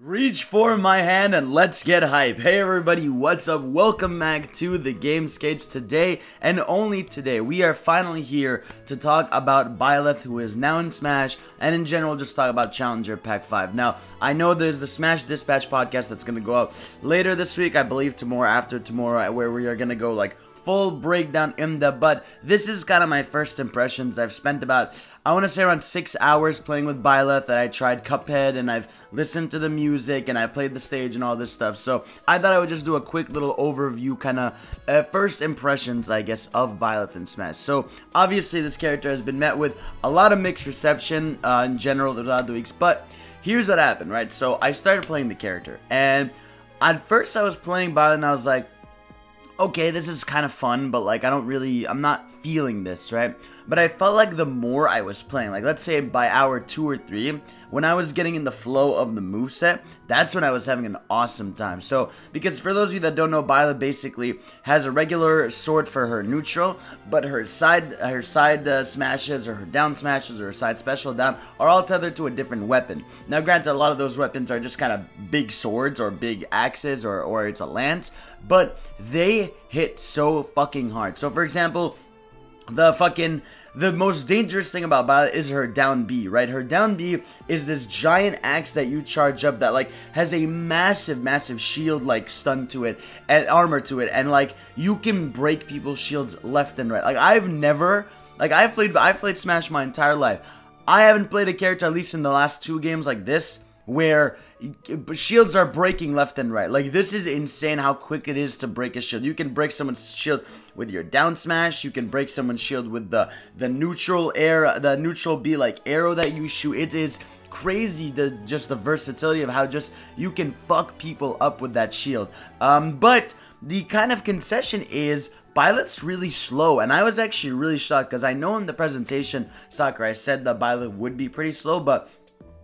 Reach for my hand and let's get hype. Hey everybody, what's up? Welcome back to the Game Skates. Today, and only today, we are finally here to talk about Byleth, who is now in Smash, and in general just talk about Challenger Pack 5. Now, I know there's the Smash Dispatch podcast that's going to go out later this week, I believe tomorrow, after tomorrow, where we are going to go like full breakdown in depth, but this is kind of my first impressions. I've spent about, I want to say around 6 hours playing with Byleth, that I tried Cuphead, and I've listened to the music, and I played the stage and all this stuff, so I thought I would just do a quick little overview, kind of first impressions, I guess, of Byleth in Smash. So, obviously this character has been met with a lot of mixed reception in general throughout the weeks, but here's what happened, right? So, I started playing the character, and at first I was playing Byleth, and I was like, okay, this is kind of fun, but like I'm not feeling this, right? But I felt like the more I was playing, like let's say by hour 2 or 3, when I was getting in the flow of the moveset, that's when I was having an awesome time. So, because for those of you that don't know, Byleth basically has a regular sword for her neutral, but her side smashes, or her down smashes, or her side special down are all tethered to a different weapon. Now, granted, a lot of those weapons are just kind of big swords or big axes, or it's a lance, but they hit so fucking hard. So, for example, the most dangerous thing about Byleth is her down B, right? Her down B is this giant axe that you charge up that, like, has a massive shield, like, stun to it, and armor to it, and, like, you can break people's shields left and right. Like, I've played Smash my entire life. I haven't played a character, at least in the last 2 games like this, where shields are breaking left and right. Like, this is insane how quick it is to break a shield. You can break someone's shield with your down smash. You can break someone's shield with the neutral B, like, arrow that you shoot. It is crazy, just the versatility of how just you can fuck people up with that shield. But the kind of concession is Byleth's really slow, and I was actually really shocked, because I know in the presentation, Sakurai said that Byleth would be pretty slow, but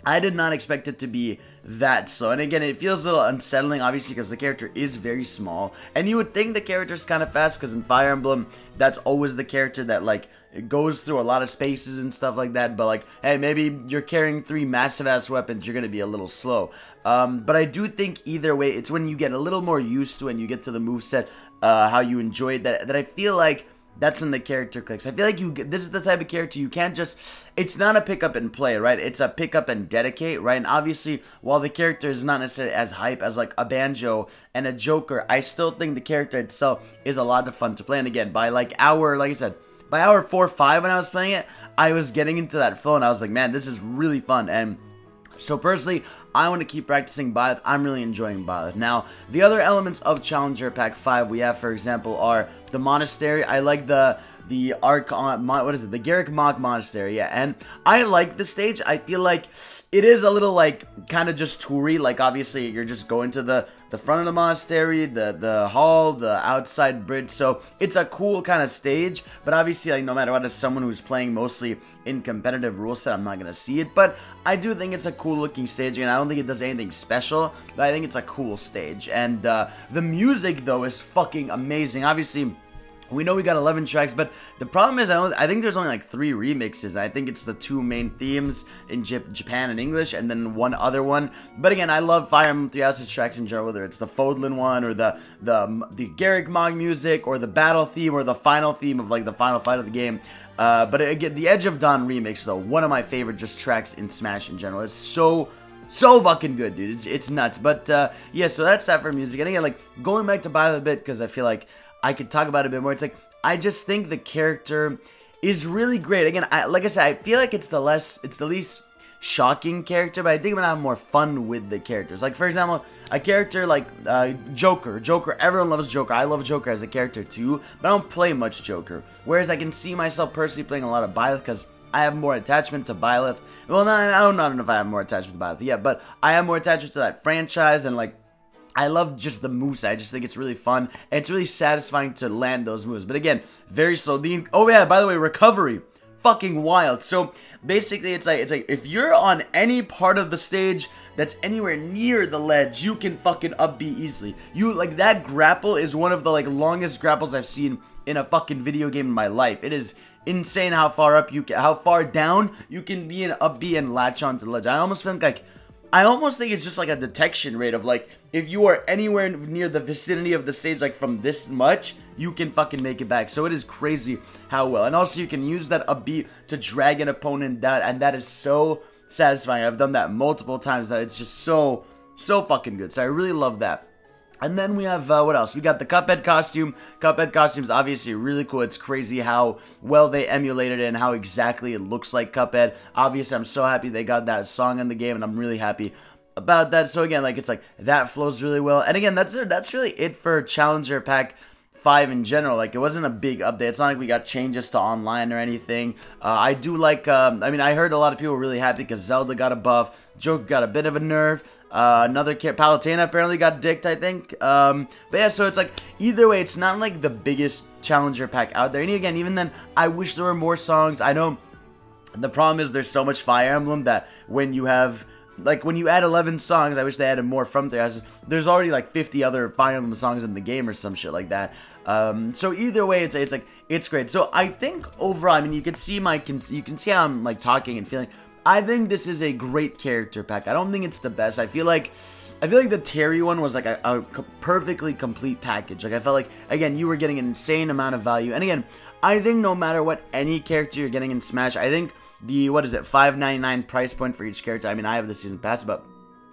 I did not expect it to be that slow. And again, it feels a little unsettling, obviously, because the character is very small. And you would think the character's kind of fast, because in Fire Emblem, that's always the character that, like, it goes through a lot of spaces and stuff like that. But, like, hey, maybe you're carrying 3 massive-ass weapons, you're going to be a little slow. But I do think either way, it's when you get a little more used to it and you get to the moveset, how you enjoy it, that I feel like that's when the character clicks. I feel like this is the type of character you can't just, it's not a pick up and play, right? It's a pick up and dedicate, right? And obviously, while the character is not necessarily as hype as like a Banjo and a Joker, I still think the character itself is a lot of fun to play. And again, by like I said, by hour 4 or 5 when I was playing it, I was getting into that flow and I was like, man, this is really fun. And so personally, I want to keep practicing Byleth. I'm really enjoying Byleth. Now, the other elements of Challenger Pack 5 we have, for example, are the Monastery. I like the Garrick Mach Monastery, yeah, and I like the stage. I feel like it is a little, like, kind of just toury, like, obviously, you're just going to the front of the monastery, the hall, the outside bridge, so it's a cool kind of stage, but obviously, like, no matter what, as someone who's playing mostly in competitive rule set, I'm not gonna see it, but I do think it's a cool looking stage, and I don't think it does anything special, but I think it's a cool stage, and the music, though, is fucking amazing. Obviously, we know we got 11 tracks, but the problem is I think there's only like 3 remixes. I think it's the 2 main themes in Japan and English, and then 1 other one. But again, I love Fire Emblem 3 Houses tracks in general, whether it's the Fodlan one, or the Garrick Mach music, or the battle theme, or the final theme of like the final fight of the game. But again, the Edge of Dawn remix, though, one of my favorite just tracks in Smash in general. It's so fucking good, dude. It's nuts. But yeah, so that's that for music. And again, like, going back to Byleth a bit, because I feel like I could talk about it a bit more. It's like, I just think the character is really great. Again, like I said, I feel like it's the least shocking character, but I think I'm gonna have more fun with the characters. Like, for example, a character like Joker. Everyone loves Joker. I love Joker as a character too, but I don't play much Joker. Whereas I can see myself personally playing a lot of Byleth, because I have more attachment to Byleth. Well, no, I don't know if I have more attachment to Byleth yet, but I have more attachment to that franchise, and like, I love just the moves. I just think it's really fun, and it's really satisfying to land those moves. But again, very slow. Oh yeah, by the way, recovery, fucking wild. So basically, it's like if you're on any part of the stage that's anywhere near the ledge, you can fucking up B easily. Like, that grapple is one of the like longest grapples I've seen in a fucking video game in my life. It is insane how far down you can be in up B and latch onto the ledge. I almost think like I almost think it's just like a detection rate of like, if you are anywhere near the vicinity of the stage, like from this much, you can fucking make it back. So it is crazy how well. And also you can use that upbeat to drag an opponent down, and that is so satisfying. I've done that multiple times. It's just so fucking good. So I really love that. And then we have, what else? We got the Cuphead costume. Cuphead costume's obviously really cool. It's crazy how well they emulated it and how exactly it looks like Cuphead. Obviously, I'm so happy they got that song in the game, and I'm really happy about that. So again, like, it's like, that flows really well. And again, that's really it for Challenger Pack 5 in general. Like, it wasn't a big update. It's not like we got changes to online or anything. I do like, I mean, I heard a lot of people were really happy because Zelda got a buff, Joker got a bit of a nerf, another Palutena apparently got dicked, I think. But yeah, so it's like, either way, it's not like the biggest Challenger Pack out there. And again, even then, I wish there were more songs. I know the problem is there's so much Fire Emblem that when you have, like, when you add 11 songs, I wish they added more from there. There's already like 50 other Fire Emblem songs in the game or some shit like that. So either way, it's like, it's great. So I think overall, I mean, you can see how I'm like talking and feeling. I think this is a great character pack. I don't think it's the best. I feel like the Terry one was like a perfectly complete package. Like, I felt like, again, you were getting an insane amount of value. And again, I think no matter what any character you're getting in Smash, I think the, what is it, $5.99 price point for each character. I mean, I have the season pass, but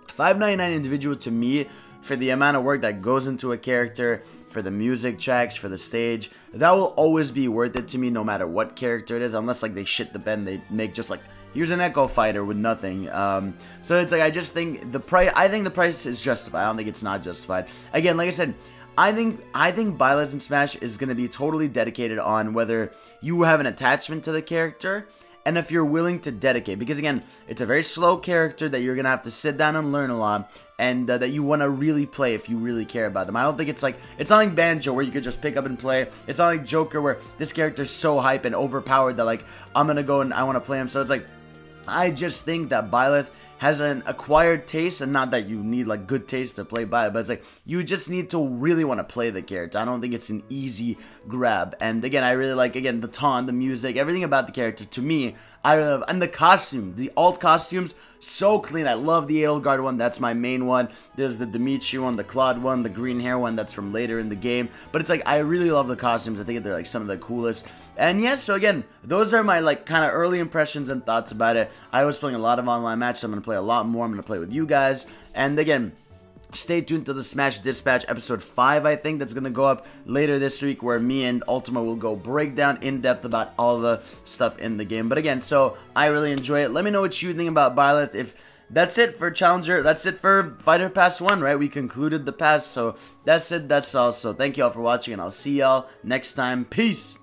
$5.99 individual to me, for the amount of work that goes into a character, for the music tracks, for the stage, that will always be worth it to me, no matter what character it is, unless like they shit the bed, they make just like, here's an Echo Fighter with nothing. So it's like, I just think the price is justified. I don't think it's not justified. Again, like I said, I think Byleth in Smash is going to be totally dedicated on whether you have an attachment to the character and if you're willing to dedicate. Because again, it's a very slow character that you're going to have to sit down and learn a lot, and that you want to really play if you really care about them. I don't think it's like, it's not like Banjo where you could just pick up and play. It's not like Joker where this character's so hype and overpowered that like, I'm going to go and I want to play him. So it's like, I just think that Byleth has an acquired taste, and not that you need like good taste to play Byleth, but it's like, you just need to really want to play the character. I don't think it's an easy grab. And again, I really like, again, the taunt, the music, everything about the character, to me, I really love. And the costume, the alt costumes, so clean. I love the Edelgard one. That's my main one. There's the Dimitri one, the Claude one, the green hair one. That's from later in the game. But it's like, I really love the costumes. I think they're like some of the coolest. And yes, so again, those are my like kind of early impressions and thoughts about it. I was playing a lot of online matches. I'm going to play a lot more. I'm going to play with you guys. And again, stay tuned to the Smash Dispatch episode 5, I think, that's going to go up later this week, where me and Ultima will go breakdown in depth about all the stuff in the game. But again, so I really enjoy it. Let me know what you think about Byleth. If that's it for Challenger, that's it for Fighter Pass 1, right? We concluded the pass, so that's it, that's all. So thank you all for watching, and I'll see y'all next time. Peace!